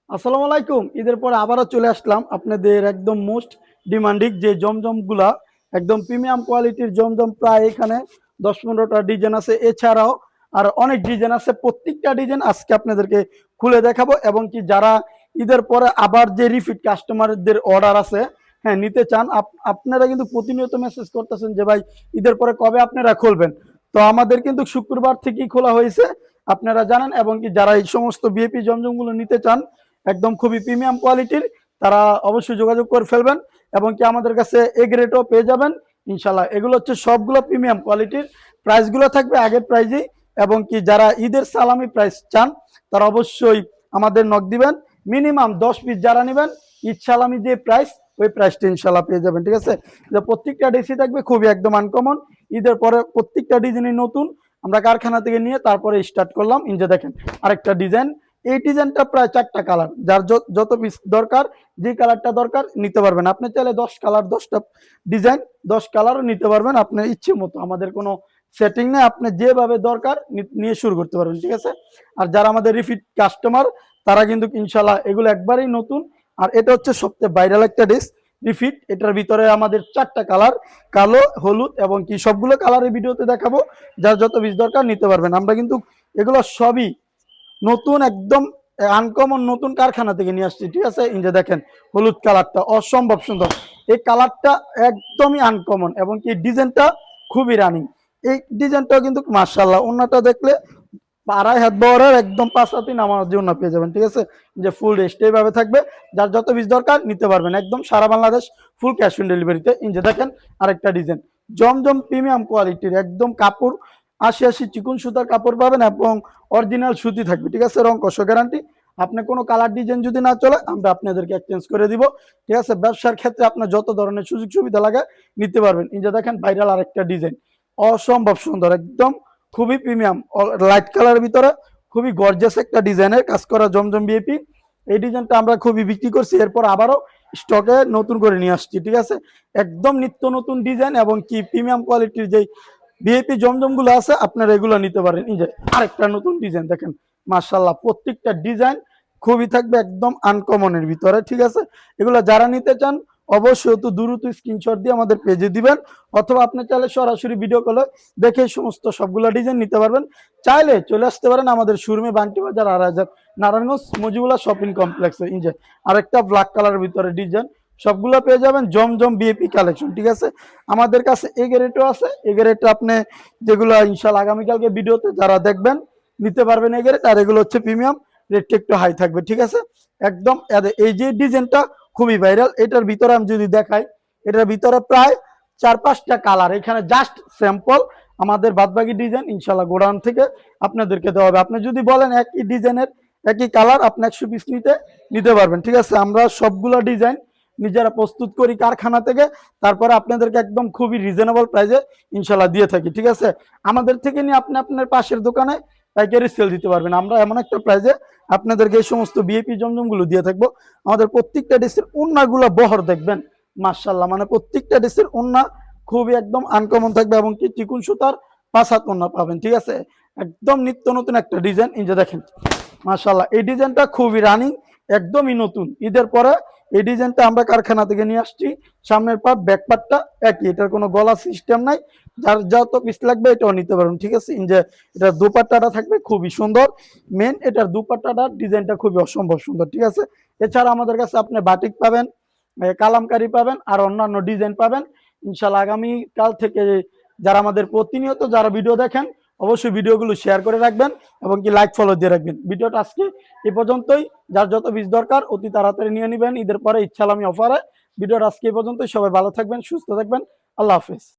আসসালামু আলাইকুম। ঈদের পরে আবারও চলে আসলাম আপনাদের একদম মোস্ট ডিমান্ডিং যে জমজমগুলা, একদম প্রিমিয়াম কোয়ালিটির জমজম। প্রায় এখানে ১০-১৫টা ডিজাইন আছে, এছাড়াও আর অনেক ডিজাইন আছে। প্রত্যেকটা ডিজাইন আজকে আপনাদেরকে খুলে দেখাবো, এবং কি যারা ঈদের পরে আবার যে রিপিট কাস্টমারদের অর্ডার আছে, হ্যাঁ নিতে চান, আপনারা কিন্তু প্রতিনিয়ত মেসেজ করতেছেন যে ভাই ঈদের পরে কবে আপনারা খুলবেন। তো আমাদের কিন্তু শুক্রবার থেকেই খোলা হয়েছে, আপনারা জানেন। এবং কি যারা এই সমস্ত ভিআইপি জমজমগুলো নিতে চান একদম খুবই প্রিমিয়াম কোয়ালিটির, তারা অবশ্যই যোগাযোগ করে ফেলবেন। এবং কি আমাদের কাছে এ গ্রেডও পেয়ে যাবেন ইনশাল্লাহ। এগুলো হচ্ছে সবগুলো প্রিমিয়াম কোয়ালিটির, প্রাইসগুলো থাকবে আগের প্রাইজেই। এবং কি যারা ঈদের সালামি প্রাইস চান তারা অবশ্যই আমাদের নক দিবেন। মিনিমাম 10 পিস যারা নেবেন, ঈদ সালামি যে প্রাইস ওই প্রাইসটা ইনশাল্লাহ পেয়ে যাবেন, ঠিক আছে। যে প্রত্যেকটা ডিসি থাকবে খুবই একদম আনকমন। ঈদের পরে প্রত্যেকটা ডিজাইনই নতুন, আমরা কারখানা থেকে নিয়ে তারপরে স্টার্ট করলাম। ইনজে দেখেন আরেকটা ডিজাইন। এই ডিজাইনটা প্রায় 4টা কালার, যার যত পিস দরকার, যে কালারটা দরকার নিতে পারবেন। আপনি চাইলে 10 কালার 10টা ডিজাইন 10 কালারও নিতে পারবেন আপনার ইচ্ছে মতো। আমাদের কোনো সেটিং নেই, আপনি যেভাবে দরকার নিয়ে শুরু করতে পারবেন, ঠিক আছে। আর যারা আমাদের রিপিট কাস্টমার তারা কিন্তু ইনশাল্লাহ এগুলো একবারেই নতুন। আর এটা হচ্ছে সবচেয়ে ভাইরাল একটা ড্রেস রিপিট। এটার ভিতরে আমাদের 4টা কালার, কালো, হলুদ এবং কি সবগুলো কালারের ভিডিওতে দেখাবো। যার যত পিস দরকার নিতে পারবেন। আমরা কিন্তু এগুলো সবই নতুন, একদম আনকমন নতুন কারখানা থেকে নিয়ে আসছি, ঠিক আছে। এই যে দেখেন হলুদ কালারটা অসম্ভব সুন্দর। এই কালারটা একদমই আনকমন এবং কি ডিজাইনটা খুবই রানিং। এই ডিজাইনটাও কিন্তু মাশাআল্লাহ, ওন্নাটা দেখলে 2.5 হাত বহরের একদম 5 হাতি নামার জন্য পেয়ে যাবেন, ঠিক আছে। যে ফুল রেস্ট এইভাবে থাকবে, যার যত পিস দরকার নিতে পারবেন একদম সারা বাংলাদেশ ফুল ক্যাশ অন ডেলিভারিতে। এই যে দেখেন আরেকটা ডিজাইন জমজম প্রিমিয়াম কোয়ালিটির, একদম কাপড় 80 চিকন সুতার কাপড় পাবেন এবং অরিজিনাল সুতি থাকবে, ঠিক আছে। রং কষ গ্যারান্টি। আপনি কোনো কালার ডিজাইন যদি না চলে আমরা আপনাদেরকে এক্সচেঞ্জ করে দিব, ঠিক আছে। ব্যবসার ক্ষেত্রে আপনার যত ধরনের সুযোগ সুবিধা লাগে নিতে পারবেন। এই যে দেখেন ভাইরাল আরেকটা ডিজাইন অসম্ভব সুন্দর, একদম খুবই প্রিমিয়াম লাইট কালারের ভিতরে খুবই গর্জিয়াস একটা ডিজাইনের কাজ করা জমজম ভিআইপি। এই ডিজাইনটা আমরা খুবই বিক্রি করছি, এরপর আবারও স্টকে নতুন করে নিয়ে আসছি, ঠিক আছে। একদম নিত্য নতুন ডিজাইন এবং কি প্রিমিয়াম কোয়ালিটির যেই ভিআইপি জমজম গুলো আছে আপনারা এগুলো নিতে পারেন। এই যে আরেকটা নতুন ডিজাইন দেখেন, মাশাআল্লাহ প্রত্যেকটা ডিজাইন খুবই থাকবে একদম আনকমনের ভিতরে, ঠিক আছে। এগুলো যারা নিতে চান অবশ্যই তো দ্রুত স্ক্রিনশট দিয়ে আমাদের পেজে দিবেন, অথবা আপনি চাইলে সরাসরি ভিডিও কলে দেখে সমস্ত সবগুলো ডিজাইন নিতে পারবেন। চাইলে চলে আসতে পারেন আমাদের শোরুমে, বান্টি বাজার 2.5 নারায়ণগঞ্জ মজিবুল্লাহ শপিং কমপ্লেক্সে। এই যে আরেকটা ব্ল্যাক কালারের ভিতরে ডিজাইন, সবগুলো পেয়ে যাবেন জমজম ভিআইপি কালেকশন, ঠিক আছে। আমাদের কাছে এ গ্রেডও আছে, এ গ্রেড আপনি যেগুলো ইনশাআল্লাহ আগামীকালকে ভিডিওতে যারা দেখবেন নিতে পারবেন এ গ্রেড। আর এগুলো হচ্ছে প্রিমিয়াম, রেটটা একটু হাই থাকবে, ঠিক আছে। একদম এই যে ডিজাইনটা খুবই ভাইরাল, এটার ভিতরে আমি যদি দেখাই, এটার ভিতরে প্রায় 4-5টা কালার, এখানে জাস্ট স্যাম্পল। আমাদের বাদবাকি ডিজাইন ইনশাআল্লাহ গোডাউন থেকে আপনাদেরকে দেওয়া হবে। আপনি যদি বলেন একই ডিজাইনের একই কালার আপনি 100 পিস নিতে পারবেন, ঠিক আছে। আমরা সবগুলো ডিজাইন নিজেরা প্রস্তুত করি কারখানা থেকে, তারপরে আপনাদেরকে একদম খুবই রিজনেবল প্রাইসে ইনশাআল্লাহ দিয়ে থাকি, ঠিক আছে। আমাদের থেকে নিয়ে আপনি আপনার পাশের দোকানে পাইকারি সেল দিতে পারবেন। আমরা এমন একটা প্রাইসে আপনাদেরকে এই সমস্ত ভিআইপি জমজমগুলো দিয়ে থাকবো। আমাদের প্রত্যেকটা ড্রেসের ওন্নাগুলো বহর দেখবেন মাশাআল্লাহ, মানে প্রত্যেকটা ড্রেসের ওন্না খুবই একদম আনকমন থাকবে এবং কি চিকুন সুতার 5 হাত ওন্না পাবেন, ঠিক আছে। একদম নিত্য নতুন একটা ডিজাইন। এই যে দেখেন মাশাআল্লাহ, এই ডিজাইনটা খুবই রানিং, একদমই নতুন। ঈদের পরে এই ডিজাইনটা আমরা কারখানা থেকে নিয়ে আসছি। সামনের পার্ট ব্যাক পার্টটা একই, এটার কোনো গলা সিস্টেম নাই। যার যত পিস লাগবে এটাও নিতে পারবেন, ঠিক আছে। যে এটার দুপাট্টাটা থাকবে খুবই সুন্দর, মেন এটার দুপাট্টাটার ডিজাইনটা খুবই অসম্ভব সুন্দর, ঠিক আছে। এছাড়া আমাদের কাছে আপনি বাটিক পাবেন, কালামকারি পাবেন, আর অন্যান্য ডিজাইন পাবেন ইনশাআল্লাহ। আগামীকাল থেকে যারা আমাদের প্রতিনিয়ত যারা ভিডিও দেখেন অবশ্যই ভিডিওগুলো শেয়ার করে রাখবেন এবং কি লাইক ফলো দিয়ে রাখবেন। ভিডিওটা আজকে এই পর্যন্তই, যার যত পিস দরকার অতি তাড়াতাড়ি নিয়ে নেবেন ঈদের পরে ঈদ সালামি অফারে। ভিডিওটা আজকে এই পর্যন্তই, সবাই ভালো থাকবেন, সুস্থ থাকবেন, আল্লাহ হাফেজ।